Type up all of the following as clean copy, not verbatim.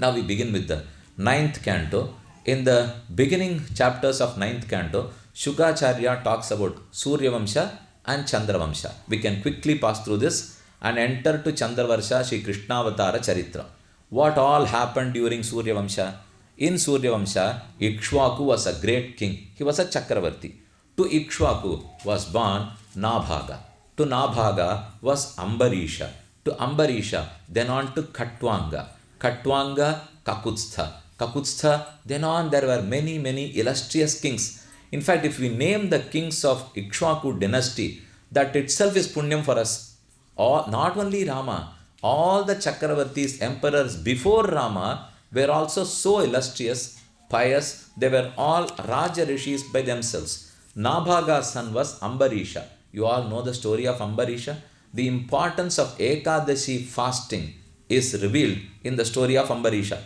Now we begin with the ninth canto. In the beginning chapters of ninth canto, Shukacharya talks about Suryavamsha and Chandravamsha. We can quickly pass through this and enter to Chandravarsha Shri Krishnavatara Charitra. What all happened during Suryavamsha? In Suryavamsha, Ikshvaku was a great king. He was a Chakravarti. To Ikshvaku was born Nabhaga. To Nabhaga was Ambarisha. To Ambarisha, then on to Katwanga. Katwanga, Kakutstha. Kakutstha, then on there were many illustrious kings. In fact, if we name the kings of Ikshvaku dynasty, that itself is punyam for us. Not only Rama, all the Chakravartis, emperors before Rama were also so illustrious, pious. They were all Raja Rishis by themselves. Nabhaga's son was Ambarisha. You all know the story of Ambarisha. The importance of Ekadashi fasting is revealed in the story of Ambarisha.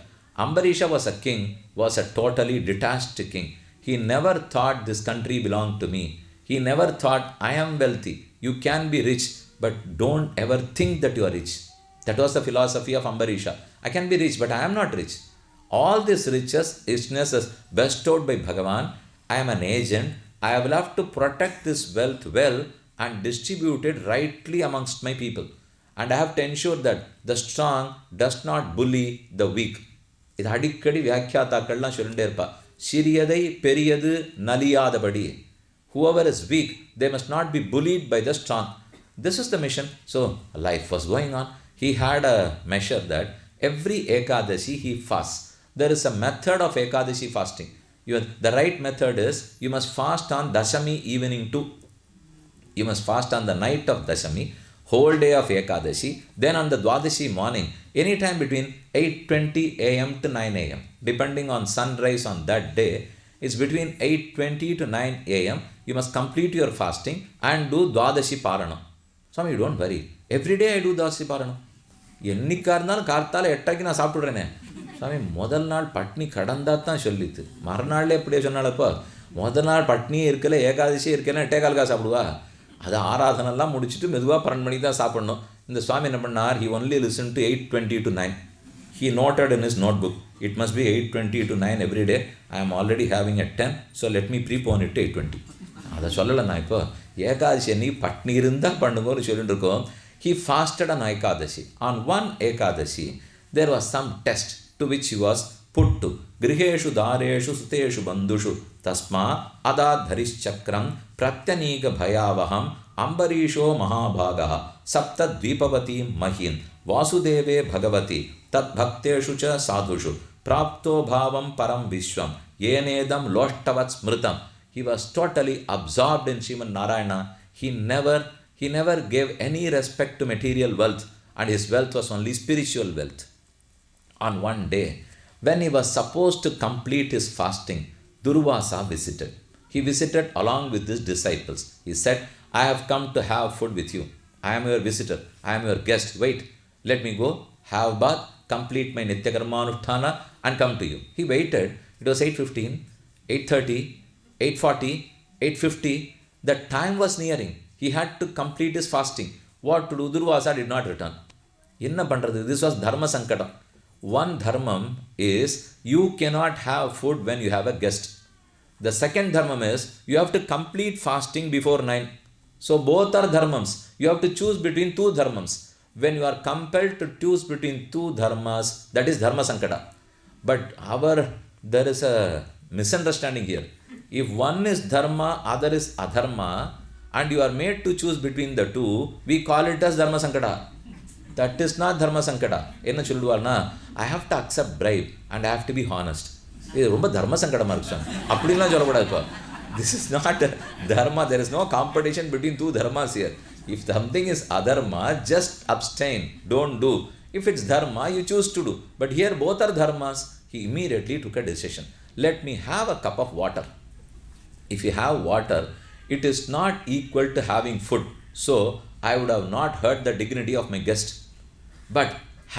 Ambarisha was a king, was a totally detached king. He never thought this country belonged to me. He never thought, I am wealthy. You can be rich, but don't ever think that you are rich. That was the philosophy of Ambarisha. I can be rich, but I am not rich. All this richness is bestowed by Bhagavan. I am an agent. I will have to protect this wealth well and distribute it rightly amongst my people. And I have to ensure that the strong does not bully the weak. இது அடிக்கடி வியாக்கியாத்தாக்கள்லாம் சொல்லிட்டே இருப்பா. சிறியதை பெரியது நலியாதபடி. Whoever is weak, they must not be bullied by the strong. This is the mission. So life was going on. He had a measure that every Ekadashi he fasts. There is a method of Ekadashi fasting. The right method is you must fast on Dashami evening too. You must fast on the night of Dashami, whole day of Ekadashi, then on the Dwadashi morning, anytime between 8:20 a.m. to 9 a.m. Depending on sunrise on that day, it's between 8:20 to 9 a.m. You must complete your fasting and do Dwadashi Paranam. Swami, don't worry. Every day I do Dwadashi Paranam. என்னைக்கா இருந்தாலும் கார்த்தால 8:00 நான் சாப்பிட்டுடுறேனே. சாமி முதல் நாள் பட்னி கடந்தா தான் சொல்லித்து. மறுநாள்ல எப்படியே சொன்னாலப்போ முதல் நாள் பட்னியே இருக்கல ஏகாதசியே இருக்கல 8:15 சாப்பிடுவா. அது ஆராதனெல்லாம் முடிச்சுட்டு மெதுவாக 12 மணிக்கு தான் சாப்பிடணும். இந்த சுவாமி என்ன பண்ணார்? He only listened to 8:20 to 9. He noted in his notebook, it must be 8:20 to 9 every day. I am already having at 10, so let me prepone it to 8:20. அதை சொல்லலை நான் இப்போ. ஏகாதசி அன்னைக்கு பட்னி இருந்தால் பண்ணுங்கன்னு சொல்லிட்டு இருக்கோம். He fasted on Ekadashi. On one Ekadashi, there was some test to which he was put to. Griheshu dareshu suteshu bandushu tasma adadharischakram pratyaniga bhayavaham ambarisho mahabhagaha sapta dvipavati mahin vasudeve bhagavati tat bhakteshu cha sadhushu prapto bhavam param vishwam yenedam loshtavat smritam. He was totally absorbed in Srimad Narayana. He never gave any respect to material wealth, and his wealth was only spiritual wealth. On one day, when he was supposed to complete his fasting, Durvasa visited. He visited along with his disciples. He said, I have come to have food with you. I am your visitor. I am your guest. Wait, let me go, have bath, complete my Nityakarmanusthana and come to you. He waited. It was 8:15, 8:30, 8:40, 8:50. The time was nearing. He had to complete his fasting. What to do? Durvasa did not return. Enna pandrathu? This was dharma sankadam. One dharmam is you cannot have food when you have a guest. The second dharmam is you have to complete fasting before 9. So both are dharmams. You have to choose between two dharmams. When you are compelled to choose between two dharmas, that is dharma sankada. But there is a misunderstanding here. If one is dharma, other is adharma, and you are made to choose between the two, we call it as dharma sankada. That is not dharma sankada. என்ன சொல்லுவார்னா, I have to accept bribe and I have to be honest. இது ரொம்ப தர்ம சங்கடமாக இருக்கு sir. அப்படின்லாம் சொல்லக்கூடாது இப்போ. This is not dharma. There is no competition between two dharmas here. If something is adharma, just abstain. Don't do. If it's dharma, you choose to do. But here both are dharmas. He immediately took a decision. Let me have a cup of water. If you have water, it is not equal to having food. So, I would have not hurt the dignity of my guest. But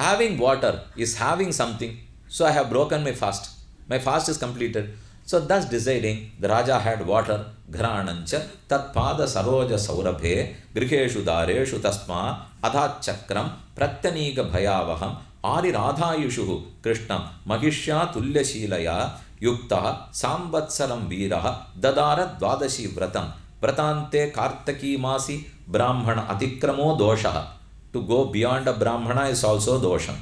having water is having something. So, I have broken my fast. My fast is completed. So, thus deciding, the Raja had water. Granancha tat pada saroja saurabhe griheshu dareshu tasma adhat chakram pratyaniga bhayavaham आरिराधायुषुः कृष्णं महिष्या तुल्यशीलया युक्तः सांवत्सरं वीरः ददार द्वादशी व्रतं व्रतान्ते कार्तकी मासी ब्राह्मण अतिक्रमो दोषः. To go beyond a brahmana is also dosham.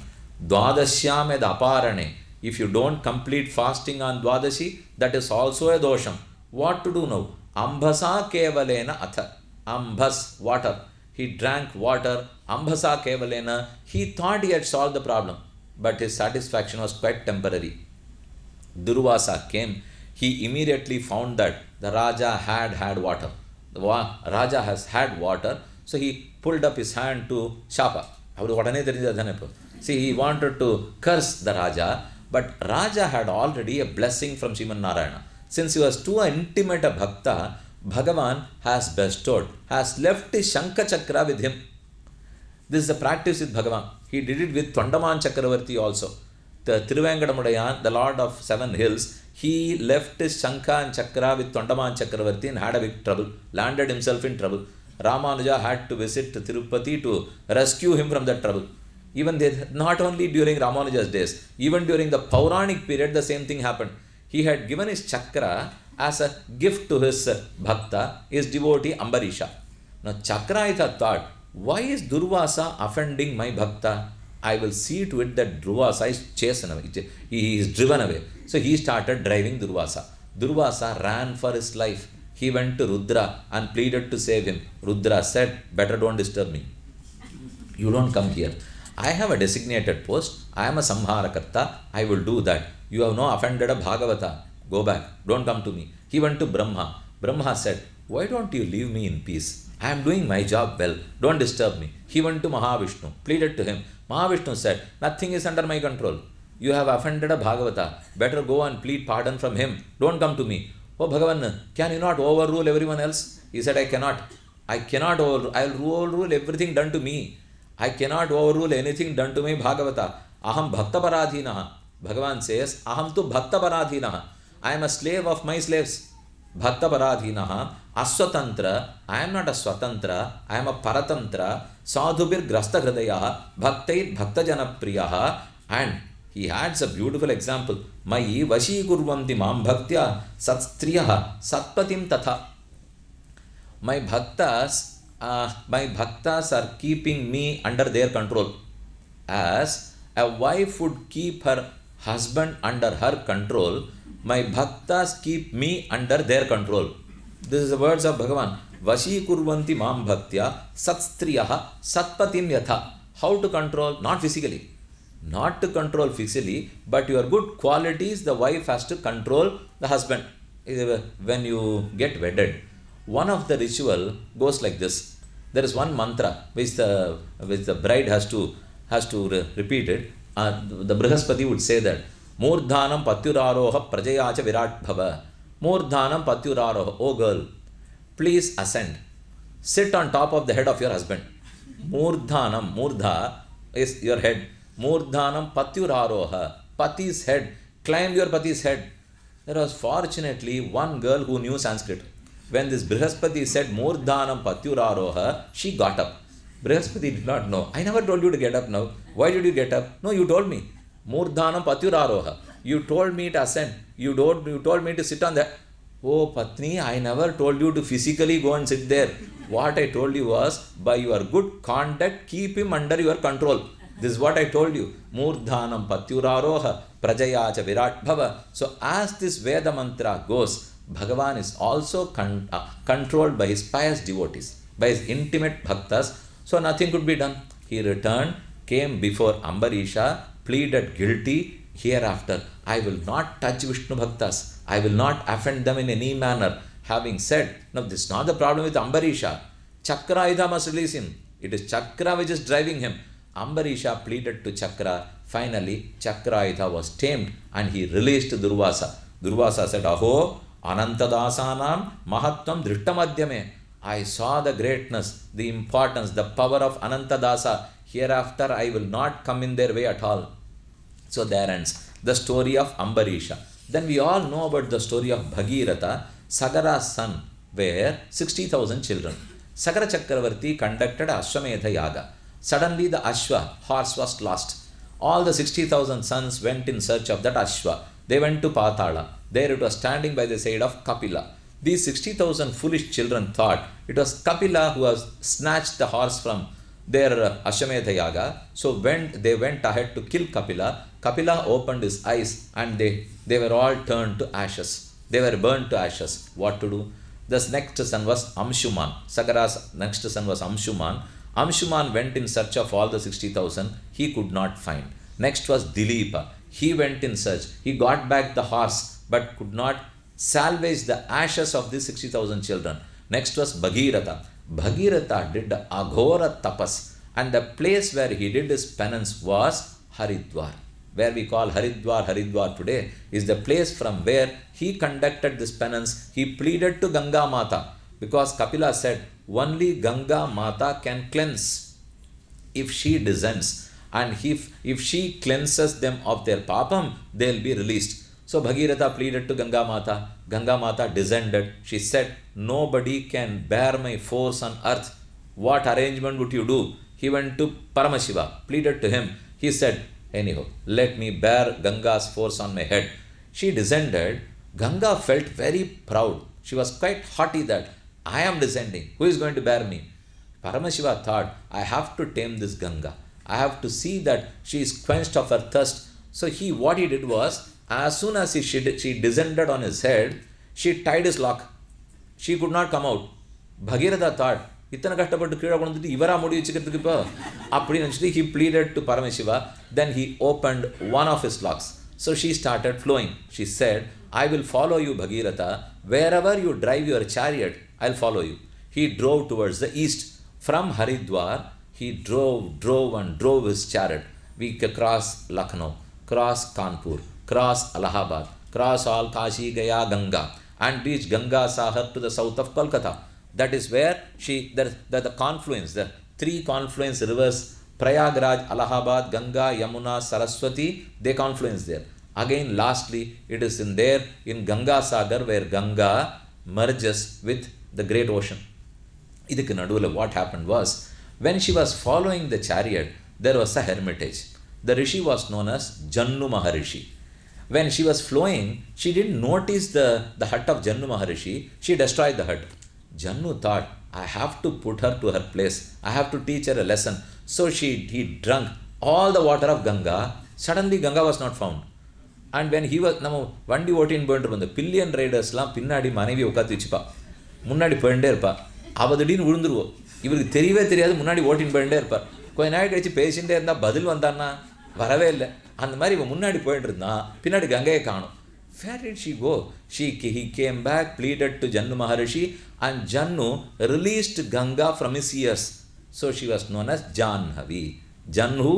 Dvadashyam ed aparane. If you don't complete fasting on Dwadashi, that is also a dosham. What to do now? Ambhasa kevalena atha. Ambhas, water. He drank water. Ambhasa kevalena. He thought he had solved the problem, but his satisfaction was quite temporary. Durvasa came. He immediately found that the Raja had water. The Raja has had water. So he pulled up his hand to Shapa. See, he wanted to curse the Raja, but Raja had already a blessing from Srimad Narayana. Since he was too intimate a bhakta, Bhagavan has bestowed, has left his Shankha Chakra with him. This is the practice with Bhagavan. He did it with Tondaman Chakravarti also. The Thiruvenkadamudayan, the Lord of Seven Hills, he left his Shankha and Chakra with Tondaman Chakravarti and had a big trouble, landed himself in trouble. Ramanuja had to visit Tirupati to rescue him from that trouble. Even not only during Ramanuja's days, even during the Pauranic period, the same thing happened. He had given his chakra as a gift to his bhakta, his devotee Ambarisha. Now Chakraitha thought, why is Durvasa offending my bhakta? I will see to it that Durvasa is chastened away. He is driven away. So he started driving Durvasa. Durvasa ran for his life. He went to Rudra and pleaded to save him. Rudra said, better don't disturb me. You don't come here. I have a designated post. I am a Samharakarta. I will do that. You have no offended a Bhagavata. Go back. Don't come to me. He went to Brahma. Brahma said, why don't you leave me in peace? I am doing my job well. Don't disturb me. He went to Mahavishnu. Pleaded to him. Mahavishnu said, nothing is under my control. You have offended a Bhagavata. Better go and plead pardon from him. Don't come to me. Oh Bhagavan, can you not overrule everyone else? He said, I cannot. I cannot overrule. I will overrule everything done to me. I cannot overrule anything done to me, Bhagavata. Aham bhakta paradhinaha. Bhagavan says, Aham tu bhakta paradhinaha. I am a slave of my slaves. Bhakta paradhinaha. Aswatantra. I am not a swatantra. I am a paratantra. Sadhubir grasta hridayaha. Bhaktait bhakta janapriyaha. And he adds a beautiful example. Mayi vashi kurvanti mam bhaktya satstriyaha satpatim tatha. My bhaktas are keeping me under their control. As a wife would keep her husband under her control, my bhaktas keep me under their control. This is the words of Bhagavan. Vashi kurvanti mam bhaktya satstriyaha satpatim yatha. How to control? Not physically. Not to control physically, but your good qualities, the wife has to control the husband. When you get wedded, one of the ritual goes like this. There is one mantra which the bride has to repeat it. The Brihaspati would say that Murdhanam patyuraroha prajayacha virat bhava. Murdhanam patyuraroha. Oh girl, please ascend. Sit on top of the head of your husband. Murdhanam. Murdha is your head. Murdhanam patyuraroha. Pati's head. Climb your pati's head. There was fortunately one girl who knew Sanskrit. When this Brihaspati said Murdhanam patyuraroha, she got up. Brihaspati did not know. I never told you to get up now. Why did you get up? No, you told me. Murdhanam patyuraroha. You told me to ascend. You told me to sit on that. Oh Patni, I never told you to physically go and sit there. What I told you was, by your good conduct, keep him under your control. This is what I told you. Murdhanam patyuraroha prajayacha virat bhava. So as this Veda mantra goes, Bhagavan is also controlled by his pious devotees, by his intimate bhaktas. So nothing could be done. He returned, came before Ambarisha, pleaded guilty. Hereafter, I will not touch Vishnu bhaktas. I will not offend them in any manner. Having said, now this is not the problem with Ambarisha. Chakraidha must release him. It is Chakra which is driving him. Ambarisha pleaded to Chakra. Finally, Chakraidha was tamed and he released Durvasa. Durvasa said, Aho, Anantadasanam Mahatvam Drishtamadhyame. I saw the greatness, the importance, the power of Anantadasa. Hereafter, I will not come in their way at all. So there ends the story of Ambarisha. Then we all know about the story of Bhagiratha, Sagara's son, where 60,000 children. Sagara Chakravarti conducted Ashwamedha Yaga. Suddenly the Ashwa, horse, was lost. All the 60,000 sons went in search of that Ashwa. They went to Patala. There it was standing by the side of Kapila. These 60,000 foolish children thought it was Kapila who has snatched the horse from their Ashwamedha Yaga. So when they went ahead to kill Kapila, Kapila opened his eyes and they were all turned to ashes. They were burned to ashes. What to do? The next son was Amshuman. Sagara's next son was Amshuman. Amshuman went in search of all the 60,000. He could not find. Next was Dilipa. He went in search. He got back the horse but could not salvage the ashes of these 60,000 children. Next was Bhagiratha. Bhagiratha did the Aghora Tapas, and the place where he did his penance was Haridwar. Where we call Haridwar today is the place from where he conducted this penance. He pleaded to Ganga Mata because Kapila said only Ganga Mata can cleanse if she descends, and if she cleanses them of their papam, they will be released. So Bhagiratha pleaded to Ganga Mata. Ganga Mata descended. She said, nobody can bear my force on earth. What arrangement would you do? He went to Paramashiva, pleaded to him. He said, anyhow, let me bear Ganga's force on my head. She descended. Ganga felt very proud. She was quite haughty that I am descending. Who is going to bear me? Paramashiva thought, I have to tame this Ganga. I have to see that she is quenched of her thirst. So what he did was, as soon as she descended on his head, she tied his lock. She could not come out. Bhagiratha thought, இத்தனை கஷ்டப்பட்டு கீழே கொண்டுட்டு இவரா முடி வச்சுக்கிறதுக்கு இப்போ அப்படின்னு நினச்சிட்டு he pleaded to Paramashiva. Then he opened one of his locks. So she started flowing. She said, I will follow you, Bhagiratha. Wherever you drive your chariot, I'll follow you. He drove towards the east. From Haridwar, he drove his chariot. We cross Lucknow, cross Kanpur, cross Allahabad, cross all Kashi, Gaya, Ganga, and reach Ganga Sahar to the south of Kolkata. That is where the confluence, the three confluence rivers, Prayagraj, Allahabad, Ganga, Yamuna, Saraswati, they confluence there. Again, lastly, it is in Ganga Sagar where Ganga merges with the great ocean. Idhukku naduvula what happened was, when she was following the chariot, there was a hermitage. The rishi was known as Jannu Maharishi. When she was flowing, she didn't notice the hut of Jannu Maharishi. She destroyed the hut. Jannu thought, I have to put her to her place. I have to teach her a lesson. So he drank all the water of Ganga. Suddenly Ganga was not found. And when he was, நம்ம வண்டி ஓட்டின்னு போயிட்டு இருப்போம், இந்த billion ரைடர்ஸ்லாம் பின்னாடி மனைவி உட்காந்து வச்சுப்பா, முன்னாடி போயிட்டே இருப்பா. அவள் திடீர்னு விழுந்துருவோம். இவருக்கு தெரியவே தெரியாது, முன்னாடி ஓட்டின்னு போயிட்டே இருப்பார். கொஞ்ச நாள் கழிச்சு பேசிகிட்டே இருந்தால் பதில் வந்தான்னா வரவே இல்லை. அந்த மாதிரி இவன் முன்னாடி போயிட்டு இருந்தான், பின்னாடி கங்கையை காணும். Where did she go? He came back, pleaded to Jannu Maharishi, and Jannu released Ganga from his ears. So she was known as Janhavi. Jannu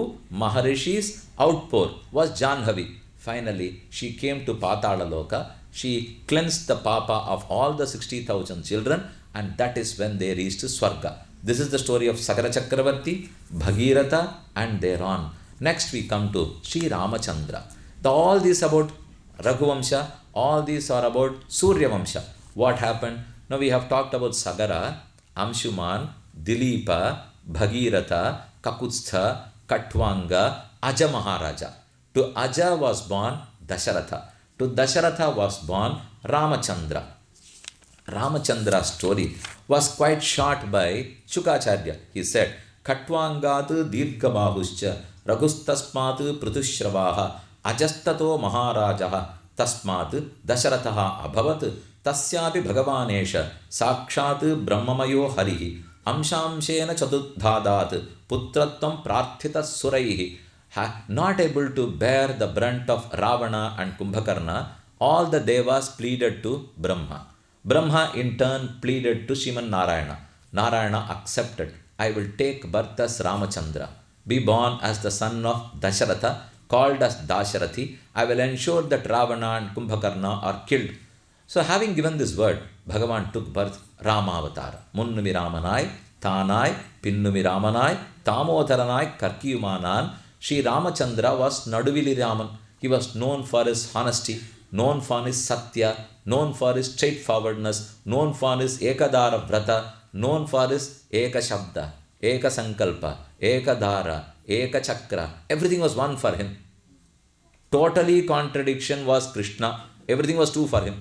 Maharishi's outpour was Janhavi. Finally, she came to Patala Loka. She cleansed the papa of all the 60,000 children, and that is when they reached Swarga. This is the story of Sakara Chakravarti, Bhagiratha, and thereon. Next we come to Sri Ramachandra. All these about Raghuvamsha, all these are about Surya Vamsha. What happened? Now we have talked about Sagara, Amshuman, Dilipa, Bhagiratha, Kakutstha, Katwanga, Aja Maharaja. To Aja was born Dasharatha. To Dasharatha was born Ramachandra. Ramachandra's story was quite short by Shukacharya. He said, Katwangat Dirgabahuscha Raghustasmat Prutushravaha Ajastato Maharajaha Tasmat Dasharataha Abhavat Tasyapi Bhagavanesha Sakshat Brahmamayo Harihi Amshamshena Chatuddhadat Putratvam Prarthita Suraihi. Not able to bear the brunt of Ravana and Kumbhakarna, all the devas pleaded to Brahma. Brahma in turn pleaded to Sriman Narayana. Narayana accepted. I will take birth as Ramachandra, be born as the son of Dasharatha, called as Dasharathi. I will ensure that Ravana and Kumbhakarna are killed. So having given this word, Bhagavan took birth Ramavatara. Munnumi Ramanai, Tanai, Pinnumi Ramanai, Tamodharanai, Karkiyumanan. Sri Ramachandra was Naduvili Raman. He was known for his honesty, known for his satya, known for his straightforwardness, known for his ekadara vrata, known for his eka shabda, eka sankalpa, eka dhara, Eka Chakra. Everything was one for him. Totally contradiction was Krishna. Everything was two for him.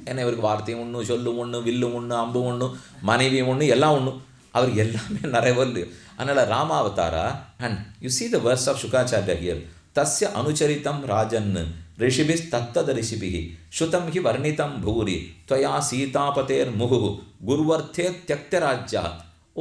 ஏன்னா இவருக்கு வார்த்தையும் ஒன்று, சொல்லும் ஒன்று, வில்லும் ஒன்று, அம்பும் ஒன்று, மனைவியும் ஒன்று, எல்லாம் ஒன்று. அவர் எல்லாமே நிறைய வரலையோ. அதனால் Ramavatara, and you see the verse of Shukacharya here. தஸ்ய அனுச்சரித்தம் ராஜன் ரிஷிபிஸ் தத்தத ரிஷிபிஹி ஸ்ருதம் ஹி வர்ணிதம் பூரி त्वया சீதாபதேர் முகு குருவர்த்தே த்யக்த ராஜ்யா.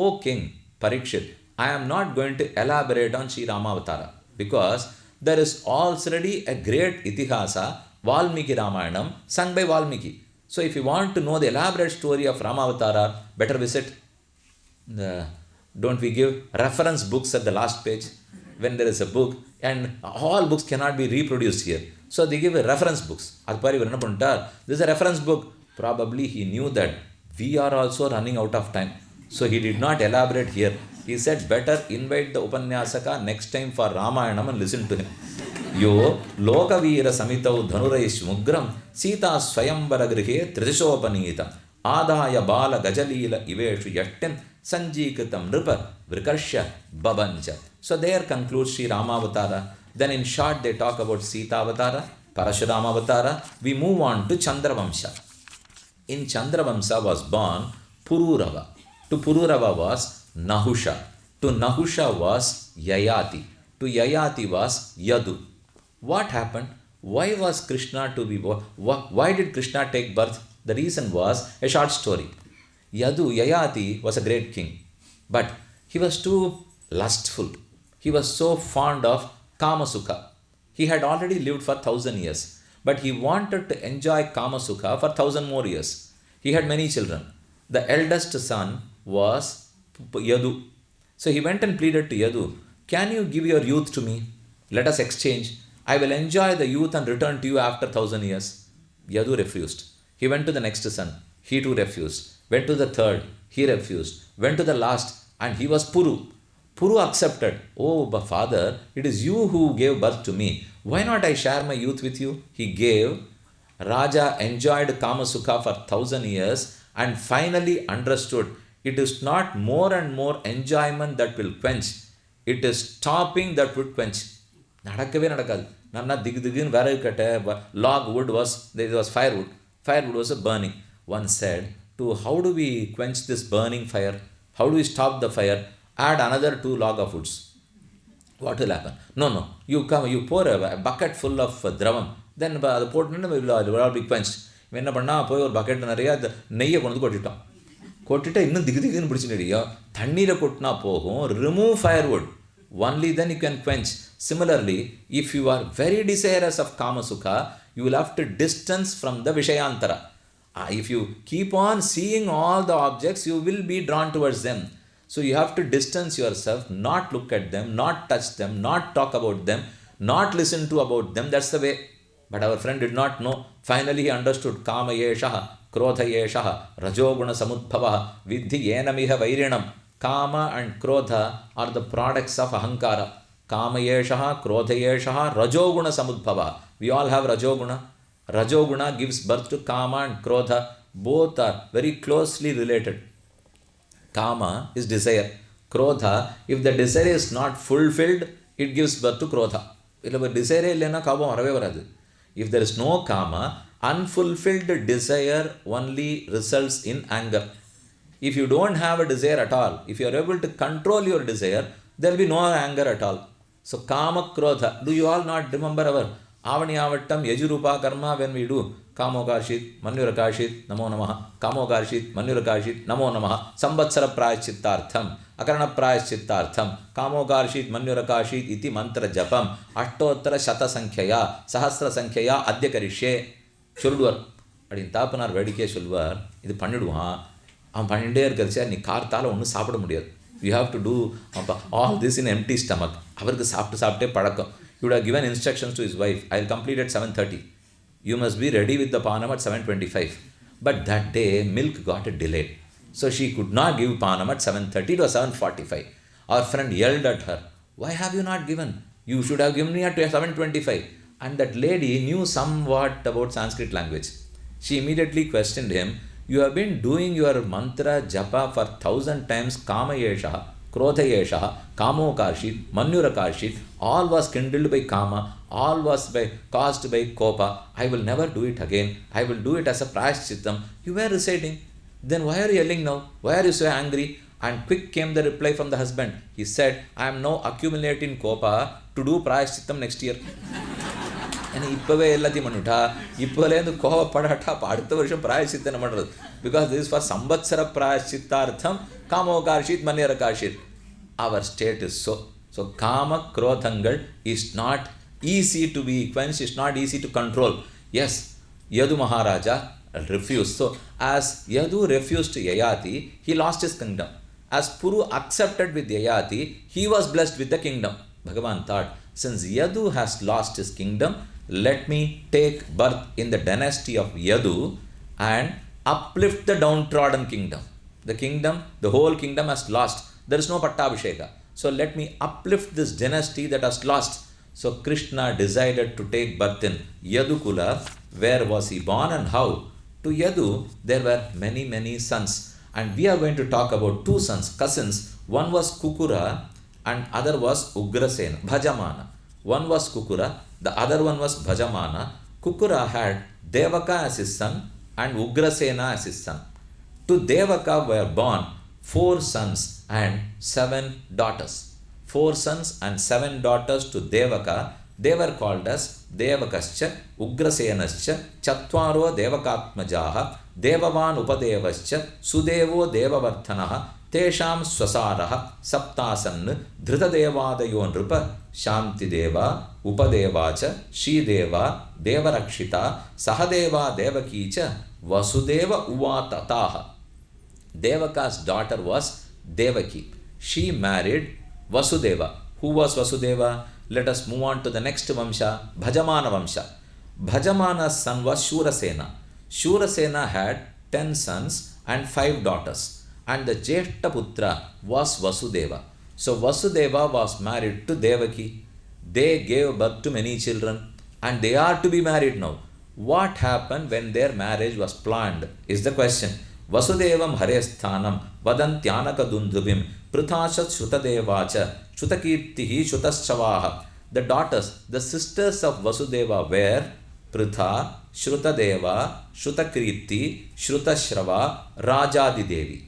Oh king Parikshit, I am not going to elaborate on Sri Ramavatara because there is already a great itihasa, Valmiki Ramayanam, sung by Valmiki. So if you want to know the elaborate story of Ramavatara, better visit don't we give reference books at the last page when there is a book, and all books cannot be reproduced here. So they give a reference books. This is a reference book. Probably he knew that we are also running out of time. So he did not elaborate here. He said better invite the Upanyasaka next time for Ramayanam and listen to him. Yo Lokavira Samitau Dhanuraish Mugram Sita Swayambara Grihe Trishopanita Adaya Baala Gajalila Iveshu Yattem Sanjikatam Nripa Vrikashya Babancha. So there concludes Sri Ramavatara. Then in short they talk about Sita Avatara, Parashurama Avatara. We move on to Chandravamsha. In Chandravamsa was born Pururava. To Pururava was Nahusha. To Nahusha was Yayati. To Yayati was Yadu. What happened? Why was Krishna to be born? Why did Krishna take birth? The reason was a short story. Yayati was a great king, but he was too lustful. He was so fond of Kamasukha. He had already lived for 1,000 years, but he wanted to enjoy Kamasukha for 1,000 more years. He had many children. The eldest son was Yadu. So he went and pleaded to Yadu, can you give your youth to me? Let us exchange. I will enjoy the youth and return to you after 1,000 years. Yadu refused. He went to the next son. He too refused. Went to the third. He refused. Went to the last, and he was Puru. Puru accepted. Oh, but father, it is you who gave birth to me. Why not I share my youth with you? He gave. Raja enjoyed Kamasukha for 1,000 years and finally understood it is not more and more enjoyment that will quench. It is stopping that would quench. நடக்கவே நடக்காது. நம்ம திகுன்னு விறகு கட்ட log wood was, there was firewood. Firewood was a burning. One said, to how do we quench this burning fire? How do we stop the fire? Add another 2 log of woods. What will happen? No. You pour a bucket full of dravam. Then the pot will all be quenched. என்ன பண்ணா போய் ஒரு bucket நிறைய நெய்யை கொண்டு கொட்டிட்டோம். கொட்டிட்டா இன்னும் திகுன்னு பிடிச்சினடியோ தண்ணீரை கொட்டினா போகும். Remove firewood. Only then you can quench. Similarly, if you are very desirous of Kamasukha, you will have to distance from the Vishayantara. If you keep on seeing all the objects, you will be drawn towards them. So you have to distance yourself, not look at them, not touch them, not talk about them, not listen to about them. That's the way. But our friend did not know. Finally he understood. Kama yeshaha, krodha yeshaha, rajoguna samudbhavaha, vidhi yenamiha vairinam. Kama and krodha are the products of ahankara. Kama yeshaha, krodha yeshaha, rajoguna samudbhavaha. We all have rajoguna. Rajoguna gives birth to Kama and Krodha. Both are very closely related. Kama is desire. Krodha, if the desire is not fulfilled, it gives birth to Krodha. If there is no Kama, unfulfilled desire only results in anger. If you don't have a desire at all, if you are able to control your desire, there will be no anger at all. So Kama Krodha, do you all not remember our Avaniyavattam Yajurupa Karma when we do Kamokarshit, Manyurakashit, Namo Namaha, Kamokarshit, Manyurakashit, Namo Namaha, Samvatsara Prayachittartham, Akarana Prayachittartham, Kamokarshit, Manyurakashit, Iti Mantra Japam, Ashtottara Shata Sankhya, Sahasra Sankhya, Adhyakarishe, Chulvar. But in Tapanar Vedike Chulvar, இது பண்ணிடுவான். அவன் பண்ணிகிட்டே இருக்கிறச்சா நீ கார்த்தால் ஒன்றும் சாப்பிட முடியாது. You have to do all this in empty stomach. அவருக்கு சாப்பிட்டே பழக்கம். He would have given instructions to his wife, I will complete at 7:30. You must be ready with the panam at 7:25. But that day, milk got delayed. So she could not give panam at 7:30, it was 7:45. Our friend yelled at her, why have you not given? You should have given me at 7:25. And that lady knew somewhat about Sanskrit language. She immediately questioned him, you have been doing your mantra japa for 1,000 times Kama Yesha, Krodhayesha, Kamokarshit, Manyurakarshit, all was kindled by Kama, all was caused by Kopa. I will never do it again. I will do it as a prayashchittam. You were reciting. Then why are you yelling now? Why are you so angry? And quick came the reply from the husband. He said, I am now accumulating Kopa to do prayashchittam next year. And இப்பவே எல்லாத்தையும் பண்ணிட்டா இப்போலேருந்து கோவப்படாட்டா அடுத்த வருஷம் பிராயசித்தனை பண்ணுறது. Because this is for சம்பத்சர பிராயசித்தார்த்தம் காமோகார்ஷித் மன்யரகார்ஷித். Our state is so. So kama krodhangal is not easy to be quenched, it's not easy to control. Yes, Yadu Maharaja refused. So as Yadu refused Yayati, he lost his kingdom. As Puru accepted with Yayati, he was blessed with the kingdom. Bhagavan thought, since Yadu has lost his kingdom, let me take birth in the dynasty of Yadu and uplift the downtrodden kingdom. The kingdom, the whole kingdom has lost. There is no Pattabhisheka. So let me uplift this dynasty that has lost. So Krishna decided to take birth in Yadukula. Where was he born and how? To Yadu, there were many, many sons. And we are going to talk about two sons, cousins. One was Kukura and other was Ugrasena, Bhajamana. One was Kukura, the other one was Bhajamana. Kukura had Devaka as his son and Ugrasena as his son. To Devaka were born 4 sons and 7 daughters. 4 sons and 7 daughters to Devaka. They were called as Devakascha, Ugrasenascha, Chatvaro Devakatmajaha, Devavan Upadevascha, Sudevo Devavarthanaha, Tesham Swasaraha, Saptasan, Dhritadevadayo Nrupa, Shantideva, Upadevacha, Shrideva, Devarakshita, Sahadeva Devakicha, Vasudeva Uvatataha. Devaka's daughter was Devaki. She married Vasudeva. Who was Vasudeva? Let us move on to the next Vamsha, Bhajamana Vamsha. Bhajamana's son was Shurasena. Shurasena had 10 sons and 5 daughters. And the Jeshta Putra was Vasudeva. So Vasudeva was married to Devaki. They gave birth to many children and they are to be married now. What happened when their marriage was planned is the question. Vasudevam Haresthanam Vadantyanaka Dundubim Prithashat Shutadevacha Shutakirtihi Shutaschavaha. The daughters, the sisters of Vasudeva were Pritha, Shrutadeva, Shutakirti, Shrutashrava, Rajadidevi.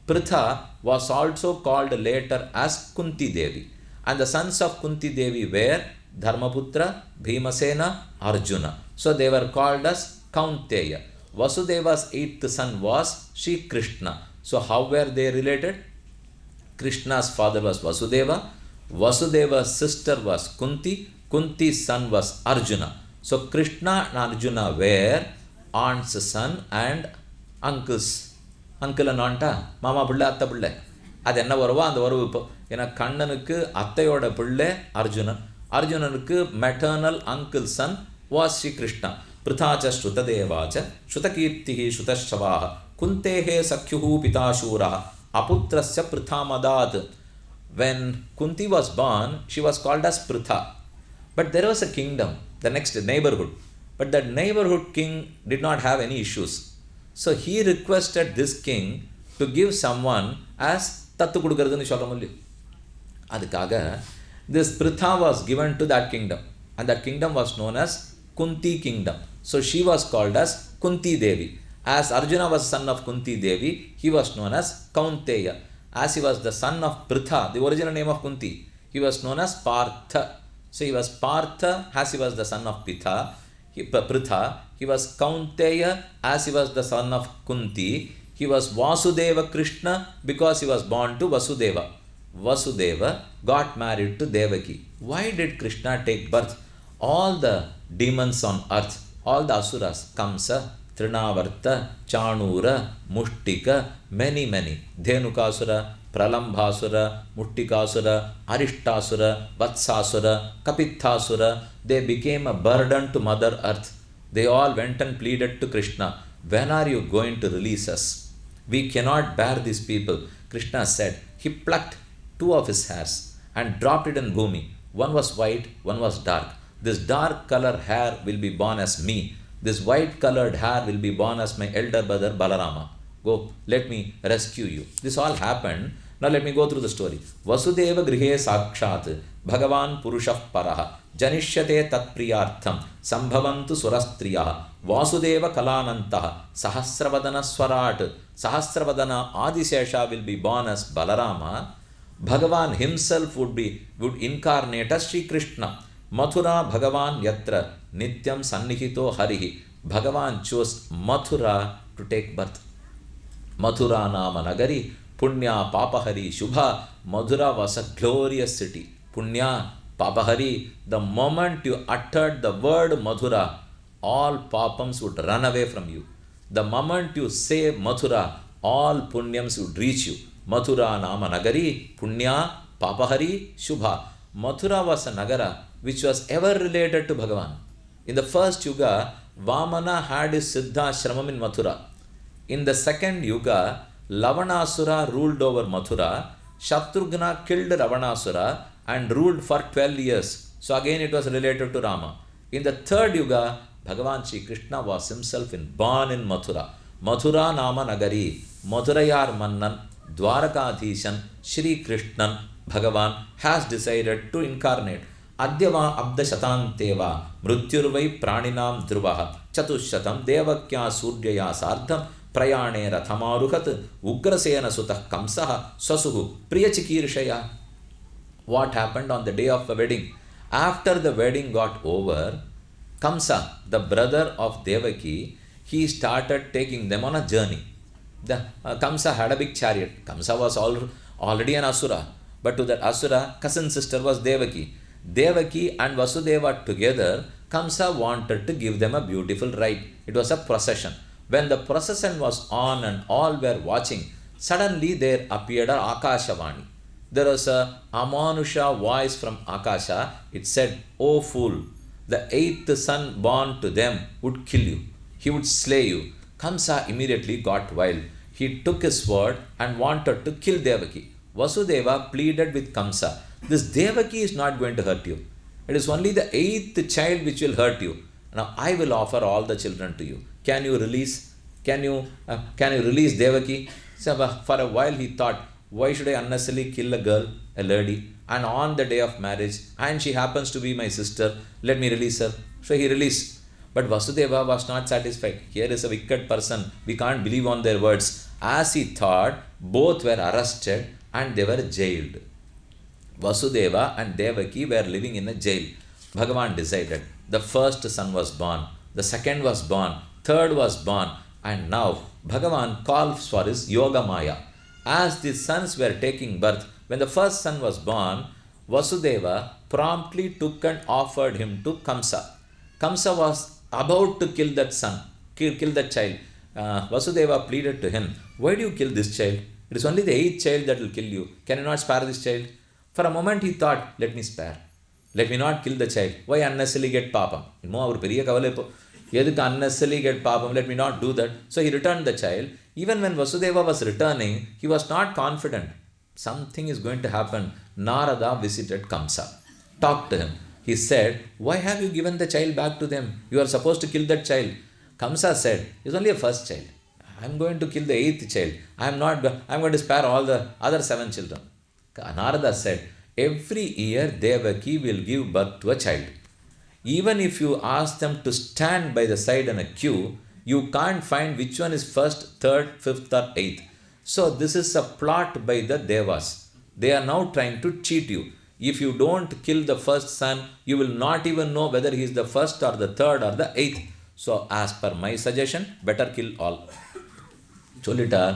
Pritha was also called later as Kunti Devi. And the sons of Kunti Devi were Dharmaputra, Bhimasena, Arjuna. So they were called as Kaunteya. Vasudeva's 8th son was Shri Krishna. So how were they related? Krishna's father was Vasudeva. Vasudeva's sister was Kunti. Kunti's son was Arjuna. So Krishna and Arjuna were aunt's son and uncles. Uncle and aunt, மாமா பிள்ளை அத்தை பிள்ளை, அது என்ன வரவோ அந்த வரவு. இப்போ ஏன்னா கண்ணனுக்கு அத்தையோட பிள்ளை அர்ஜுனன், அர்ஜுனனுக்கு maternal uncle son was Sri Krishna. பிருதாச்ச ஸ்ருததேவாச்ச ஸ்ருதகீர்த்திஹி ஸ்ருதஷவாஹ குந்தேஹே சக்யுஹு பிதாசூரஹ அபுத்ரஸ்ய பிருதாமதாத். When Kunti was born, she was called as Pritha. But there was a kingdom, the next neighborhood. But that neighborhood king did not have any issues. So he requested this king to give someone as தத்து கொடுக்கறதுன்னு சொல்ல முடியும். அதுக்காக this Pritha was given to that kingdom. And that kingdom was known as Kunti kingdom. So she was called as Kunti Devi. As Arjuna was son of Kunti Devi, he was known as Kaunteya. As he was the son of Pritha, the original name of Kunti, he was known as Partha. So he was Partha as he was the son of Pritha. He was Kaunteya as he was the son of Kunti. He was Vasudeva Krishna because he was born to Vasudeva. Vasudeva got married to Devaki. Why did Krishna take birth? All the demons on earth, all the asuras, Kamsa, Trinavarta, Chanura, Mushtika, many, Dhenukasura, Pralambhasura, Muttikasura, Arishtasura, Vatsasura, Kapithasura, they became a burden to Mother Earth. They all went and pleaded to Krishna, when are you going to release us? We cannot bear these people. Krishna said, he plucked 2 of his hairs and dropped it in Bhumi. One was white, one was dark. This dark color hair will be born as me. This white colored hair will be born as my elder brother Balarama. Go, let me rescue you. This all happened Now let me go through the story. Vasudeva grihe sakshat Bhagavan Purushah Paraha Janishyate tat priyartham Sambhavantu surastriyah Vasudeva Kalanantaha Sahasravadana Swarat. Sahasravadana Adisesha will be born as Balarama. Bhagavan himself would incarnate as Sri Krishna. Mathura Bhagavan Yatra Nityam Sannihito Harihi. Bhagavan chose Mathura to take birth. Mathura Nama Nagari Punya Papahari Shubha. Mathura was a glorious city. Punya Papahari. The moment you uttered the word Mathura, all papams would run away from you. The moment you say Mathura, all punyams would reach you. Mathura Nama Nagari Punya Papahari Shubha. Mathura was a Nagara which was ever related to Bhagavan. In the first Yuga, Vamana had his Siddha Shramam in Mathura. In the second Yuga, Lavanasura ruled over Mathura. Shatrughna killed Ravanasura and ruled for 12 years. So again it was related to Rama. In the third Yuga, Bhagavan Shri Krishna was himself born in Mathura. Mathura Nama Nagari, Mathurayar Mannan, Dwarakadhishan, Shri Krishnan, Bhagavan has decided to incarnate. Adyava Abda Shatanteva, Mrutyurvai Praninam Dhruvaha, Chatushatam Devakya Suryaya Sardham, Prayane Rathamaruhat, Ugrasena Sutah Kamsaha, Sasuhu, Priyachikirshaya. What happened on the day of the wedding? After the wedding got over, Kamsa, the brother of Devaki, he started taking them on a journey. Kamsa had a big chariot. Kamsa was already an Asura. But to that Asura, cousin sister was Devaki. Devaki and Vasudeva together, Kamsa wanted to give them a beautiful ride. It was a procession. When the procession was on and all were watching, suddenly there appeared an Akashavani. There was a Amanusha voice from Akasha. It said, "O fool, the eighth son born to them would kill you. He would slay you." Kamsa immediately got wild. He took his sword and wanted to kill Devaki. Vasudeva pleaded with Kamsa, "This Devaki is not going to hurt you. It is only the eighth child which will hurt you. Now I will offer all the children to you. Can you release? Can you release Devaki?" So for a while he thought, why should I unnecessarily kill a girl, a lady, and on the day of marriage, and she happens to be my sister, let me release her. So he released. But Vasudeva was not satisfied. Here is a wicked person. We can't believe on their words. As he thought, both were arrested and they were jailed. Vasudeva and Devaki were living in a jail. Bhagavan decided. The first son was born. The second was born. Third was born. And now Bhagavan calls for his Yoga Maya. As the sons were taking birth, when the first son was born, Vasudeva promptly took and offered him to Kamsa. Kamsa was about to kill that son, kill that child. Vasudeva pleaded to him, "Why do you kill this child? It is only the eighth child that will kill you. Can you not spare this child?" For a moment he thought, let me spare. Let me not kill the child. Why unnecessarily get papam? Unnecessarily get papam. Let me not do that. So he returned the child. Even when Vasudeva was returning, he was not confident. Something is going to happen. Narada visited Kamsa, talked to him. He said, "Why have you given the child back to them? You are supposed to kill that child." Kamsa said, "It's only a first child. I am going to kill the eighth child. I am going to spare all the other 7 children." Narada said, "Every year Devaki will give birth to a child. Even if you ask them to stand by the side in a queue, you can't find which one is first, third, fifth or eighth. So this is a plot by the Devas. They are now trying to cheat you. If you don't kill the first son, you will not even know whether he is the first or the third or the eighth. So as per my suggestion, better kill all." சொல்லிட்டார்.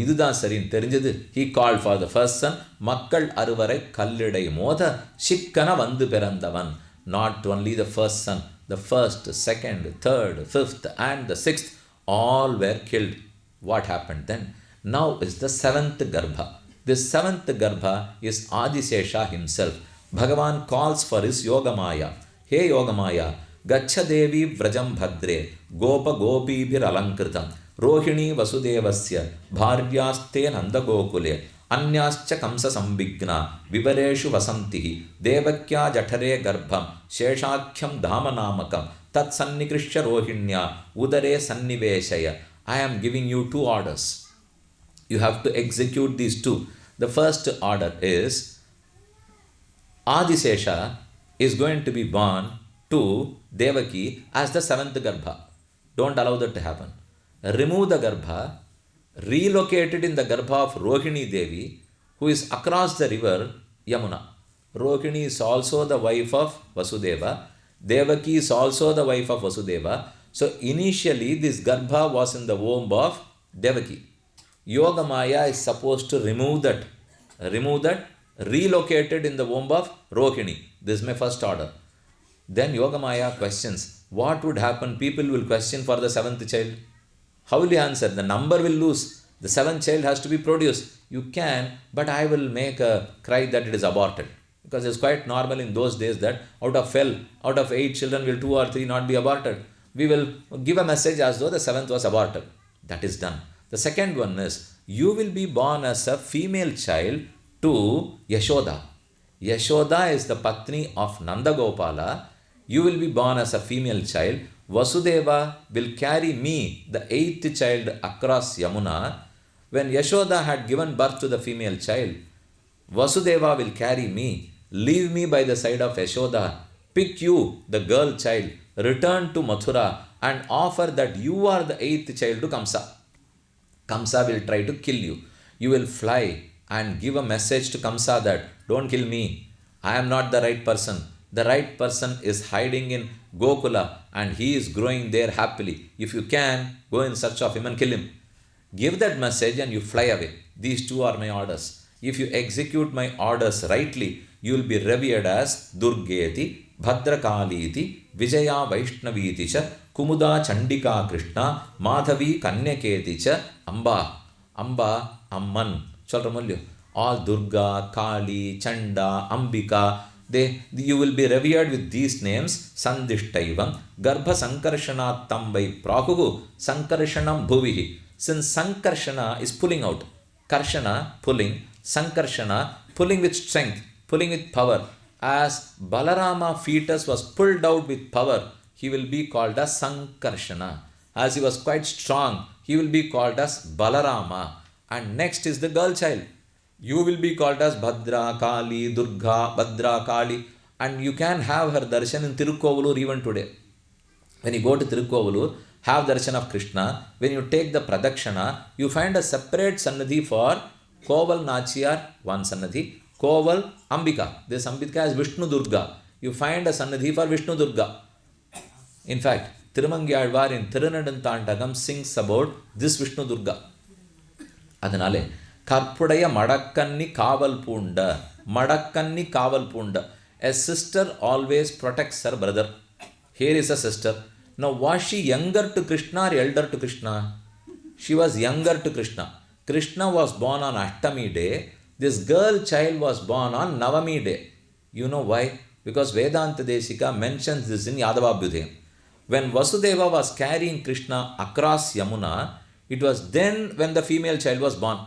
இதுதான் சரின்னு தெரிஞ்சது. He called for the first son. மக்கள் அறுவரை கல்லிடை மோத சிக்கன வந்து பிறந்தவன். Not only the first son, the first, second, third, fifth and the sixth, all were killed. What happened then? Now is the 7th Garbha. This 7th Garbha is Adisesha himself. Bhagavan calls for his Yogamaya. "Hey Yogamaya, Gacha Devi Vrajam Bhadre, Gopa Gopibhir Alankritam, Rohini Vasudevasya, Bharyaste Nanda Gokule, Anyascha Kamsa Sambigna, Vivareshu Vasantihi, Devakya Jatare Garbham, Sheshakhyam Dhamanamakam, Tat Sannikrishya Rohinya, Udare Sanniveshaya." I am giving you 2 orders. You have to execute these 2. The first order is Adisesha is going to be born to Devaki as the seventh Garbha. Don't allow that to happen. Remove the Garbha, relocate it in the Garbha of Rohini Devi, who is across the river Yamuna. Rohini is also the wife of Vasudeva. Devaki is also the wife of Vasudeva. So initially this Garbha was in the womb of Devaki. Yogamaya is supposed to remove that, relocate it in the womb of Rohini. This is my first order. Then Yogamaya questions, what would happen? People will question for the seventh child. How will you answer? The number will lose. The seventh child has to be produced. You can, but I will make a cry that it is aborted. Because it's quite normal in those days that out of 8 children will 2 or 3 not be aborted. We will give a message as though the seventh was aborted. That is done. The second one is, you will be born as a female child to Yashoda. Yashoda is the Patni of Nanda Gopala. You will be born as a female child. Vasudeva will carry me, the 8th child, across Yamuna. When Yashoda had given birth to the female child, Vasudeva will carry me, leave me by the side of Yashoda, pick you, the girl child, return to Mathura and offer that you are the 8th child to Kamsa. Kamsa will try to kill you. You will fly and give a message to Kamsa that, don't kill me, I am not the right person. The right person is hiding in Gokula and he is growing there happily. If you can, go in search of him and kill him. Give that message and you fly away. These two are my orders. If you execute my orders rightly, you will be revered as Durgeti, Bhadrakaliti, Vijaya Vaishnaviti cha, Kumuda Chandika Krishna, Madhavi Kanyaketi cha, Amba, Amman. All Durga, Kali, Chanda, Ambika, you will be revered with these names. Sandishtaivam, Garbha Sankarshana Tambai Prakugu, Sankarshanam Bhuvihi. Since Sankarshana is pulling out, Karshana, pulling, Sankarshana, pulling with strength, pulling with power. As Balarama fetus was pulled out with power, he will be called as Sankarshana. As he was quite strong, he will be called as Balarama. And next is the girl child. You will be called as Bhadra, Kali, Durga, Bhadra, Kali. And you can have her darshan in Tirukkovalur even today. When you go to Tirukkovalur, have darshan of Krishna. When you take the Pradakshana, you find a separate Sannadhi for Koval Nachiyar, one Sannadhi. Koval Ambika. This Ambika is Vishnu Durga. You find a Sannadhi for Vishnu Durga. In fact, Tirumangyalvar in Tirunadantantagam sings about this Vishnu Durga. Adanale, Karpudaya Madakkanni Kaval Punda. A sister always protects her brother. Here is a sister. Now, was she younger to Krishna or elder to Krishna? She was younger to Krishna. Krishna was born on Ashtami day. This girl child was born on Navami day. You know why? Because Vedanta Desika mentions this in Yadavabhyudayam. When Vasudeva was carrying Krishna across Yamuna, it was then when the female child was born.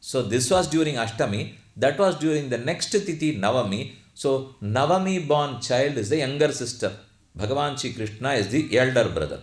So this was during Ashtami. That was during the next Tithi Navami. So Navami born child is the younger sister. Bhagavan Shri Krishna is the elder brother.